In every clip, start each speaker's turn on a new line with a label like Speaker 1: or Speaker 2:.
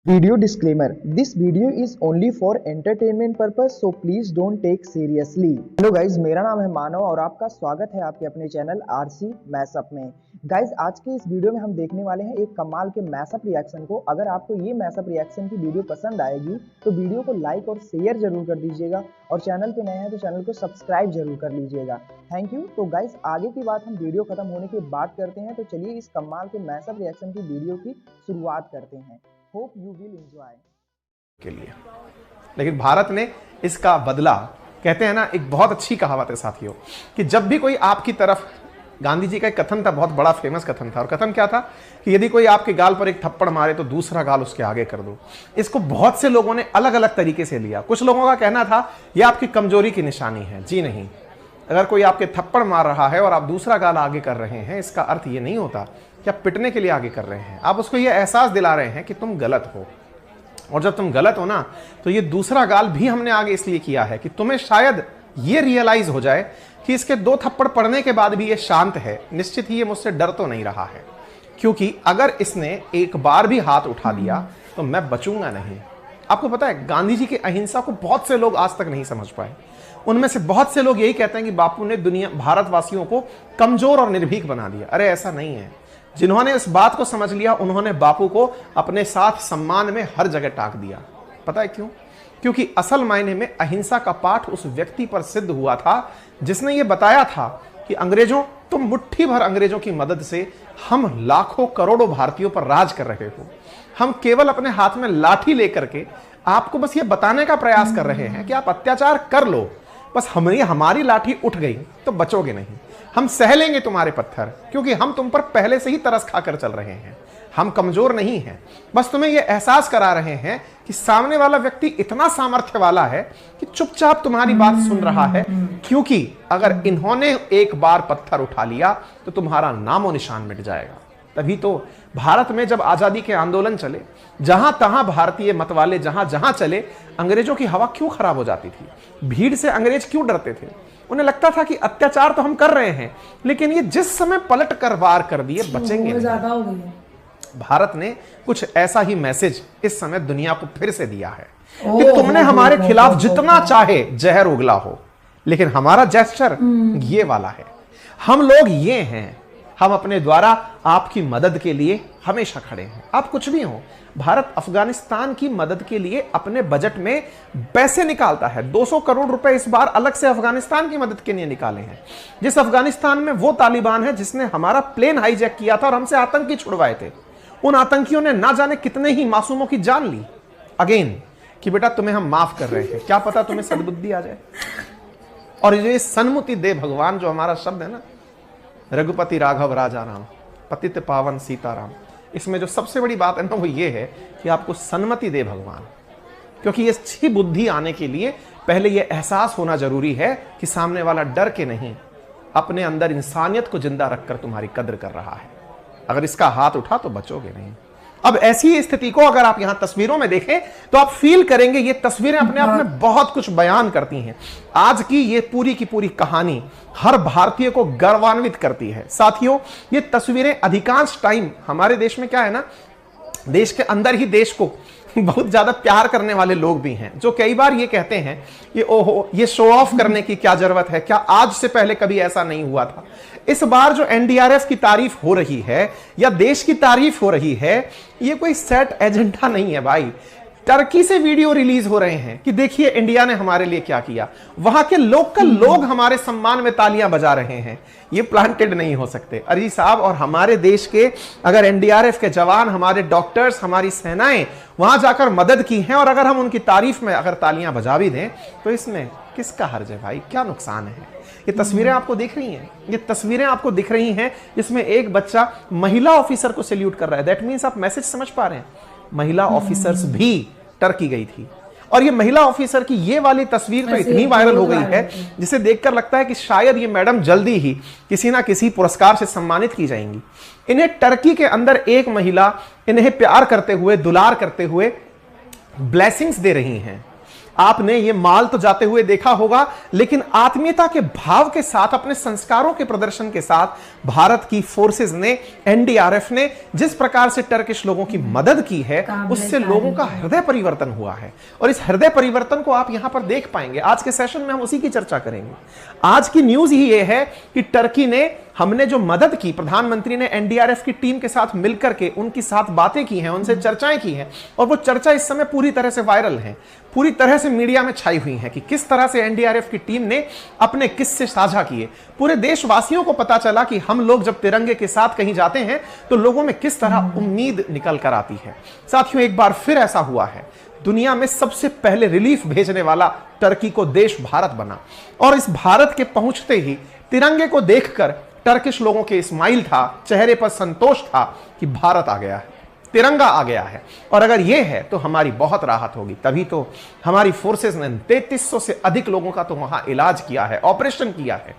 Speaker 1: Video disclaimer: This video is only for entertainment purpose, so please don't take seriously. Hello guys, मेरा नाम है मानव और आपका स्वागत है आपके अपने चैनल आरसी मैशअप में। गाइज, आज के इस वीडियो में हम देखने वाले हैं एक कमाल के मैशअप रिएक्शन को। अगर आपको ये मैशअप रिएक्शन की वीडियो पसंद आएगी तो वीडियो को लाइक और शेयर जरूर कर दीजिएगा और चैनल पे नए हैं तो चैनल को सब्सक्राइब जरूर कर लीजिएगा। Thank you. तो गाइज, आगे की बात हम वीडियो खत्म होने के बाद करते हैं, तो चलिए इस कमाल के मैशअप रिएक्शन की वीडियो की शुरुआत करते हैं। होप यू विल एंजॉय
Speaker 2: के लिए। लेकिन भारत ने इसका बदला, कहते हैं ना, एक बहुत अच्छी कहावत है साथियों, कि जब भी कोई आपकी तरफ, गांधी जी का एक कथन था, बहुत बड़ा फेमस कथन था, और कथन क्या था कि यदि कोई आपके गाल पर एक थप्पड़ मारे तो दूसरा गाल उसके आगे कर दो। इसको बहुत से लोगों ने अलग अलग तरीके से लिया। कुछ लोगों का कहना था यह आपकी कमजोरी की निशानी है। जी नहीं, अगर कोई आपके थप्पड़ मार रहा है और आप दूसरा गाल आगे कर रहे हैं, इसका अर्थ ये नहीं होता कि आप पिटने के लिए आगे कर रहे हैं। आप उसको ये एहसास दिला रहे हैं कि तुम गलत हो, और जब तुम गलत हो ना, तो ये दूसरा गाल भी हमने आगे इसलिए किया है कि तुम्हें शायद ये रियलाइज हो जाए कि इसके 2 थप्पड़ पड़ने के बाद भी ये शांत है, निश्चित ही ये मुझसे डर तो नहीं रहा है, क्योंकि अगर इसने एक बार भी हाथ उठा दिया तो मैं बचूंगा नहीं। आपको पता है, गांधी जी की अहिंसा को बहुत से लोग आज तक नहीं समझ पाए। उनमें से बहुत से लोग यही कहते हैं कि बापू ने भारतवासियों को कमजोर और निर्भीक बना दिया। अरे ऐसा नहीं है। जिन्होंने इस बात को समझ लिया, उन्होंने बापू को अपने साथ सम्मान में हर जगह टाक दिया। पता है क्यों? क्योंकि असल मायने में अहिंसा का पाठ उस व्यक्ति पर सिद्ध हुआ था जिसने ये बताया था कि अंग्रेजों, तुम मुट्ठी भर अंग्रेजों की मदद से हम लाखों करोड़ों भारतीयों पर राज कर रहे हो। हम केवल अपने हाथ में लाठी लेकर के आपको बस ये बताने का प्रयास कर रहे हैं कि आप अत्याचार कर लो, बस हमारी लाठी उठ गई तो बचोगे नहीं। हम सह लेंगे तुम्हारे पत्थर, क्योंकि हम तुम पर पहले से ही तरस खाकर चल रहे हैं। हम कमजोर नहीं हैं, बस तुम्हें यह एहसास करा रहे हैं कि सामने वाला व्यक्ति इतना सामर्थ्य वाला है कि चुपचाप तुम्हारी बात सुन रहा है, क्योंकि अगर इन्होंने एक बार पत्थर उठा लिया तो तुम्हारा नामो निशान मिट जाएगा। तभी तो भारत में जब आजादी के आंदोलन चले, जहां तहां भारतीय मत वाले जहां जहां चले, अंग्रेजों की हवा क्यों खराब हो जाती थी? भीड़ से अंग्रेज क्यों डरते थे? उन्हें लगता था कि अत्याचार तो हम कर रहे हैं, लेकिन ये जिस समय पलट कर वार कर दिए, बचेंगे नहीं। भारत ने कुछ ऐसा ही मैसेज इस समय दुनिया को फिर से दिया है कि तुमने हमारे खिलाफ जितना चाहे जहर उगला हो, लेकिन हमारा जेस्चर ये वाला है। हम लोग ये हैं, हम अपने द्वारा आपकी मदद के लिए हमेशा खड़े हैं। आप कुछ भी हो, भारत अफगानिस्तान की मदद के लिए अपने बजट में पैसे निकालता है। 200 करोड़ रुपए इस बार अलग से अफगानिस्तान की मदद के लिए निकाले हैं। जिस अफगानिस्तान में वो तालिबान है जिसने हमारा प्लेन हाईजैक किया था और हमसे आतंकी छुड़वाए थे, उन आतंकियों ने ना जाने कितने ही मासूमों की जान ली। अगेन कि बेटा तुम्हें हम माफ कर रहे हैं, क्या पता तुम्हें सद्बुद्धि आ जाए। और ये सन्मुति दे भगवान जो हमारा शब्द है ना, रघुपति राघव राजा राम, पतित पावन सीताराम, इसमें जो सबसे बड़ी बात है ना, वो ये है कि आपको सन्मति दे भगवान। क्योंकि ये अच्छी बुद्धि आने के लिए पहले ये एहसास होना जरूरी है कि सामने वाला डर के नहीं, अपने अंदर इंसानियत को जिंदा रखकर तुम्हारी कद्र कर रहा है। अगर इसका हाथ उठा तो बचोगे नहीं। अब ऐसी स्थिति को अगर आप यहां तस्वीरों में देखें तो आप फील करेंगे ये तस्वीरें अपने आप में बहुत कुछ बयान करती हैं। आज की ये पूरी की पूरी कहानी हर भारतीय को गर्वान्वित करती है। साथियों, ये तस्वीरें अधिकांश टाइम हमारे देश में क्या है ना, देश के अंदर ही देश को बहुत ज्यादा प्यार करने वाले लोग भी हैं, जो कई बार ये कहते हैं कि ओहो, ये शो ऑफ करने की क्या जरूरत है, क्या आज से पहले कभी ऐसा नहीं हुआ था। इस बार जो एनडीआरएफ की तारीफ हो रही है या देश की तारीफ हो रही है, ये कोई सेट एजेंडा नहीं है भाई। टर्की से वीडियो रिलीज हो रहे हैं कि देखिए इंडिया ने हमारे लिए क्या किया। वहां के लोकल लोग हमारे सम्मान में तालियां बजा रहे हैं। ये प्लांटेड नहीं हो सकते। अजी साहब, और हमारे देश के अगर एनडीआरएफ के जवान, हमारे डॉक्टर्स, हमारी सेनाएं वहां जाकर मदद की हैं, और अगर हम उनकी तारीफ में अगर तालियां बजा भी दें, तो इसमें किसका हर्ज है भाई? क्या नुकसान है? ये तस्वीरें आपको दिख रही हैं, ये तस्वीरें आपको दिख रही हैं जिसमें एक बच्चा महिला ऑफिसर को सैल्यूट कर रहा है। दैट मीन्स आप मैसेज समझ पा रहे हैं, महिला ऑफिसर्स भी टर्की गई थी। और ये महिला ऑफिसर की ये वाली तस्वीर तो इतनी वायरल हो गई है जिसे देखकर लगता है कि शायद ये मैडम जल्दी ही किसी ना किसी पुरस्कार से सम्मानित की जाएंगी। इन्हें टर्की के अंदर एक महिला इन्हें प्यार करते हुए, दुलार करते हुए ब्लेसिंग्स दे रही हैं। आपने ये माल तो जाते हुए देखा होगा, लेकिन आत्मीयता के भाव के साथ, अपने संस्कारों के प्रदर्शन के साथ भारत की फोर्सेस ने, एनडीआरएफ ने जिस प्रकार से टर्किश लोगों की मदद की है, उससे लोगों का हृदय परिवर्तन हुआ है। और इस हृदय परिवर्तन को आप यहां पर देख पाएंगे। आज के सेशन में हम उसी की चर्चा करेंगे। आज की न्यूज ही ये है कि टर्की ने, हमने जो मदद की, प्रधानमंत्री ने एनडीआरएफ की टीम के साथ मिलकर के उनके साथ बातें की हैं, उनसे चर्चाएं की हैं, और वो चर्चा इस समय पूरी तरह से वायरल है, पूरी तरह से मीडिया में छाई हुई है कि किस तरह से एनडीआरएफ की टीम ने अपने किस्से साझा किए। पूरे देशवासियों को पता चला कि हम लोग जब तिरंगे के साथ कहीं जाते हैं तो लोगों में किस तरह उम्मीद निकल कर आती है। साथियों, एक बार फिर ऐसा हुआ है, दुनिया में सबसे पहले रिलीफ भेजने वाला टर्की को देश भारत बना, और इस भारत के पहुंचते ही तिरंगे को देखकर टर्किश लोगों के स्माइल था, चेहरे पर संतोष था कि भारत आ गया है, तिरंगा आ गया है। और अगर यह है तो हमारी बहुत राहत होगी। तभी तो हमारी फोर्सेस ने 3300 से अधिक लोगों का तो वहां इलाज किया है, ऑपरेशन किया है,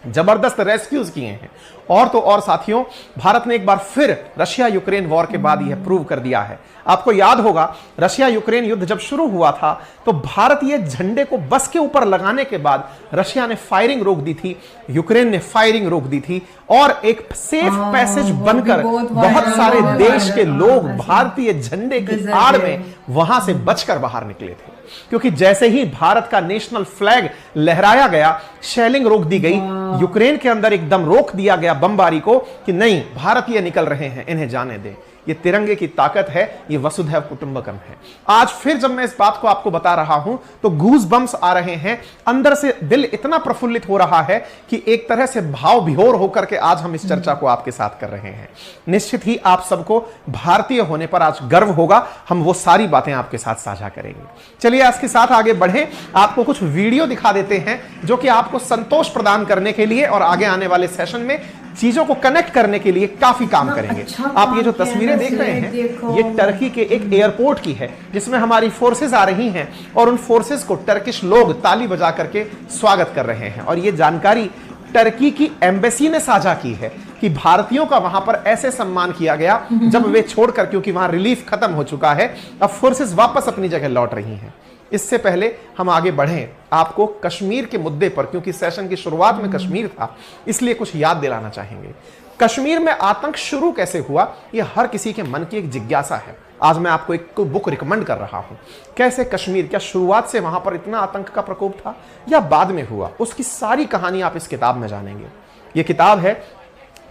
Speaker 2: जबरदस्त रेस्क्यूज किए हैं। और तो और साथियों, भारत ने एक बार फिर रशिया यूक्रेन वॉर के बाद यह प्रूव कर दिया है। आपको याद होगा, रशिया यूक्रेन युद्ध जब शुरू हुआ था तो भारतीय झंडे को बस के ऊपर लगाने के बाद रशिया ने फायरिंग रोक दी थी, यूक्रेन ने फायरिंग रोक दी थी, और एक सेफ पैसेज बनकर बहुत सारे देश के लोग भारतीय झंडे की आड़ में वहां से बचकर बाहर निकले थे। क्योंकि जैसे ही भारत का नेशनल फ्लैग लहराया गया, शेलिंग रोक दी गई, यूक्रेन के अंदर एकदम रोक दिया गया बमबारी को कि नहीं, भारतीय निकल रहे हैं, इन्हें जाने दें। ये तिरंगे की ताकत है, ये वसुधैव कुटुंबकम है। आज फिर जब मैं इस बात को आपको बता रहा हूं तो गूज बम्स आ रहे हैं, अंदर से दिल इतना प्रफुल्लित हो रहा है कि एक तरह से भाव विभोर होकर के आज हम इस चर्चा को आपके साथ कर रहे हैं। निश्चित ही आप सबको भारतीय होने पर आज गर्व होगा। हम वो सारी बातें आपके साथ साझा करेंगे। चलिए आज के साथ आगे बढ़ें। आपको कुछ वीडियो दिखा देते हैं जो कि आपको संतोष प्रदान करने के लिए और आगे आने वाले सेशन में चीजों को कनेक्ट करने के लिए काफी काम करेंगे। आप ये जो तस्वीरें देख रहे हैं, ये टर्की के एक एयरपोर्ट की है जिसमें हमारी फोर्सेस आ रही हैं, और उन फोर्सेस को टर्किश लोग ताली बजा करके स्वागत कर रहे हैं। और ये जानकारी टर्की की एम्बेसी ने साझा की है कि भारतीयों का वहां पर ऐसे सम्मान किया गया जब वे छोड़कर, क्योंकि वहां रिलीफ खत्म हो चुका है, अब फोर्सेस वापस अपनी जगह लौट रही हैं। इससे पहले हम आगे बढ़ें, आपको कश्मीर के मुद्दे पर, क्योंकि सेशन की शुरुआत में कश्मीर था, इसलिए कुछ याद दिलाना चाहेंगे। कश्मीर में आतंक शुरू कैसे हुआ, यह हर किसी के मन की एक जिज्ञासा है। आज मैं आपको एक बुक रिकमेंड कर रहा हूं। कैसे कश्मीर, क्या शुरुआत से वहां पर इतना आतंक का प्रकोप था या बाद में हुआ, उसकी सारी कहानी आप इस किताब में जानेंगे। यह किताब है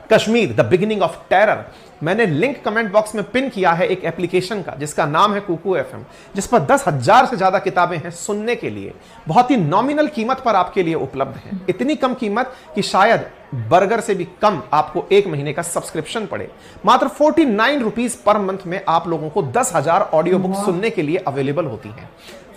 Speaker 2: Kashmir, the beginning of terror. मैंने लिंक कमेंट बॉक्स में पिन किया है एक एप्लीकेशन का जिसका नाम है कुकू एफएम, जिस पर 10,000 से ज्यादा किताबें हैं सुनने के लिए। बहुत ही नॉमिनल कीमत पर आपके लिए उपलब्ध है, इतनी कम कीमत कि शायद बर्गर से भी कम आपको एक महीने का सब्सक्रिप्शन पड़े। मात्र 49 रुपीज पर मंथ में आप लोगों को 10,000 ऑडियो बुक सुनने के लिए अवेलेबल होती हैं।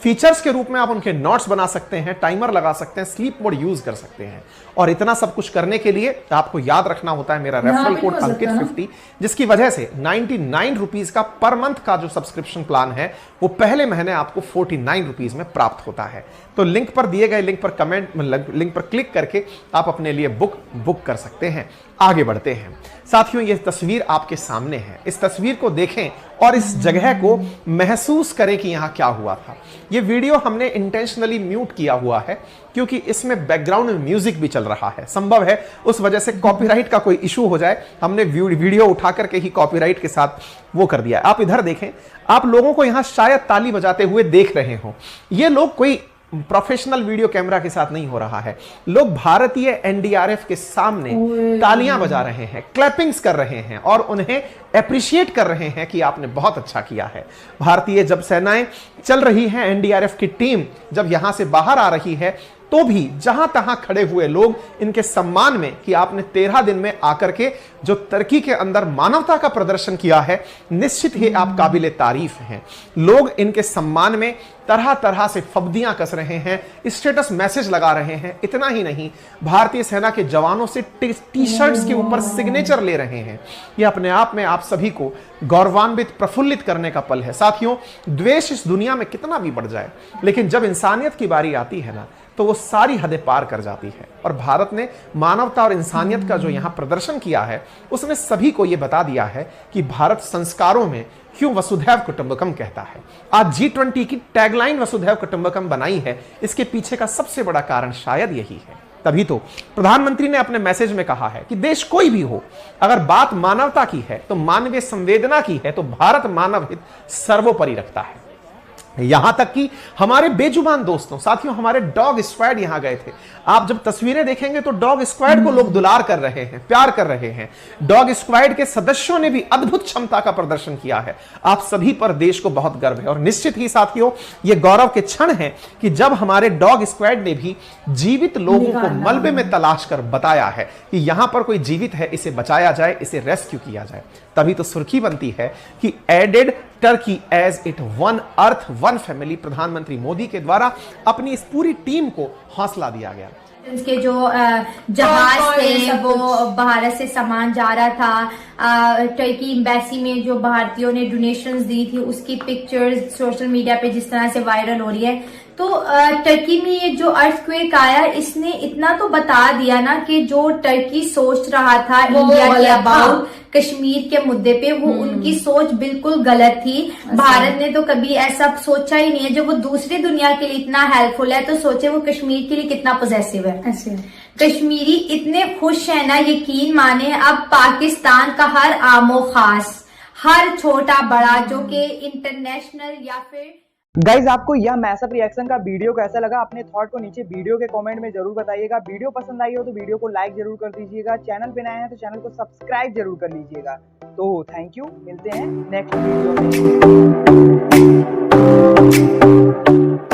Speaker 2: फीचर्स के रूप में आप उनके नोट्स बना सकते हैं, टाइमर लगा सकते हैं, स्लीप मोड यूज कर सकते हैं। और इतना सब कुछ करने के लिए आपको याद रखना होता है मेरा रेफरल कोड अंकित50, जिसकी वजह से 99 रुपीज का पर मंथ का जो सब्सक्रिप्शन प्लान है वो पहले महीने आपको 49 रुपीज में प्राप्त होता है। तो लिंक पर दिए गए लिंक पर क्लिक करके आप अपने लिए बुक कर सकते हैं। आगे बढ़ते हैं साथियों, ये तस्वीर आपके सामने है। इस तस्वीर को देखें और इस जगह को महसूस करें कि यहां क्या हुआ था। ये वीडियो हमने इंटेंशनली म्यूट किया हुआ है क्योंकि इसमें बैकग्राउंड में म्यूजिक भी चल रहा है। संभव है उस वजह से कॉपीराइट का कोई इशू हो जाए, हमने वीडियो उठा करके ही कॉपीराइट के साथ वो कर दिया है। आप इधर देखें, आप लोगों को यहां शायद ताली बजाते हुए देख रहे हो। ये लोग कोई प्रोफेशनल वीडियो कैमरा के साथ नहीं हो रहा है, लोग भारतीय एनडीआरएफ के सामने तालियां बजा रहे हैं, क्लैपिंग्स कर रहे हैं और उन्हें एप्रिशिएट कर रहे हैं कि आपने बहुत अच्छा किया है। भारतीय जब सेनाएं चल रही हैं, एनडीआरएफ की टीम जब यहां से बाहर आ रही है, तो भी जहां तहां खड़े हुए लोग इनके सम्मान में कि आपने 13 दिन में आकर के जो तुर्की के अंदर मानवता का प्रदर्शन किया है, निश्चित ही आप काबिले तारीफ हैं। लोग इनके सम्मान में तरह तरह से फब्दियां कस रहे हैं, स्टेटस मैसेज लगा रहे हैं। इतना ही नहीं, भारतीय सेना के जवानों से टी शर्ट्स के ऊपर सिग्नेचर ले रहे हैं। यह अपने आप में आप सभी को गौरवान्वित, प्रफुल्लित करने का पल है। साथियों, द्वेष इस दुनिया में कितना भी बढ़ जाए, लेकिन जब इंसानियत की बारी आती है ना, तो वो सारी हदें पार कर जाती है। और भारत ने मानवता और इंसानियत का जो यहाँ प्रदर्शन किया है, उसने सभी को ये बता दिया है कि भारत संस्कारों में क्यों वसुधैव कुटुंबकम कहता है। आज G20 की टैगलाइन वसुधैव कुटुंबकम बनाई है, इसके पीछे का सबसे बड़ा कारण शायद यही है। तभी तो प्रधानमंत्री ने अपने मैसेज में कहा है कि देश कोई भी हो, अगर बात मानवता की है तो मानवीय संवेदना की है तो भारत मानव हित सर्वोपरि रखता है। यहां तक कि हमारे बेजुबान दोस्तों, साथियों, हमारे डॉग स्क्वाड यहां गए थे। आप जब तस्वीरें देखेंगे तो डॉग स्क्वाड को लोग दुलार कर रहे हैं, प्यार कर रहे हैं। डॉग स्क्वाड के सदस्यों ने भी अद्भुत क्षमता का प्रदर्शन किया है। आप सभी पर देश को बहुत गर्व है और निश्चित ही साथियों, ये गौरव के क्षण हैं कि जब हमारे डॉग स्क्वाड ने भी जीवित लोगों को मलबे में तलाश कर बताया है कि यहां पर कोई जीवित है, इसे बचाया जाए, इसे रेस्क्यू किया जाए। तभी तो सुर्खी बनती है कि added Turkey as it one earth one family. प्रधानमंत्री मोदी के द्वारा अपनी इस पूरी टीम को हौसला दिया गया।
Speaker 3: के जो जहाज थे वो भारत से सामान जा रहा था। टर्की एम्बेसी में जो भारतीयों ने डोनेशंस दी थी उसकी पिक्चर्स सोशल मीडिया पे जिस तरह से वायरल हो रही है। तो टर्की में ये जो अर्थक्वेक आया, इसने इतना तो बता दिया ना कि जो टर्की सोच रहा था इंडिया के अबाउट कश्मीर के मुद्दे पे, वो उनकी सोच बिल्कुल गलत थी। भारत ने तो कभी ऐसा सोचा ही नहीं है। जब वो दूसरी दुनिया के लिए इतना हेल्पफुल है तो सोचे वो कश्मीर के लिए कितना पॉजिटिव है। कश्मीरी इतने खुश है ना, यकीन माने अब पाकिस्तान का हर आमो खास, हर छोटा बड़ा जो कि इंटरनेशनल या फिर
Speaker 1: गाइज, आपको यह मैसअप रिएक्शन का वीडियो कैसा लगा? अपने थॉट को नीचे वीडियो के कमेंट में जरूर बताइएगा। वीडियो पसंद आई हो तो वीडियो को लाइक जरूर कर दीजिएगा। चैनल पे नए हैं तो चैनल को सब्सक्राइब जरूर कर लीजिएगा। तो थैंक यू, मिलते हैं नेक्स्ट वीडियो में।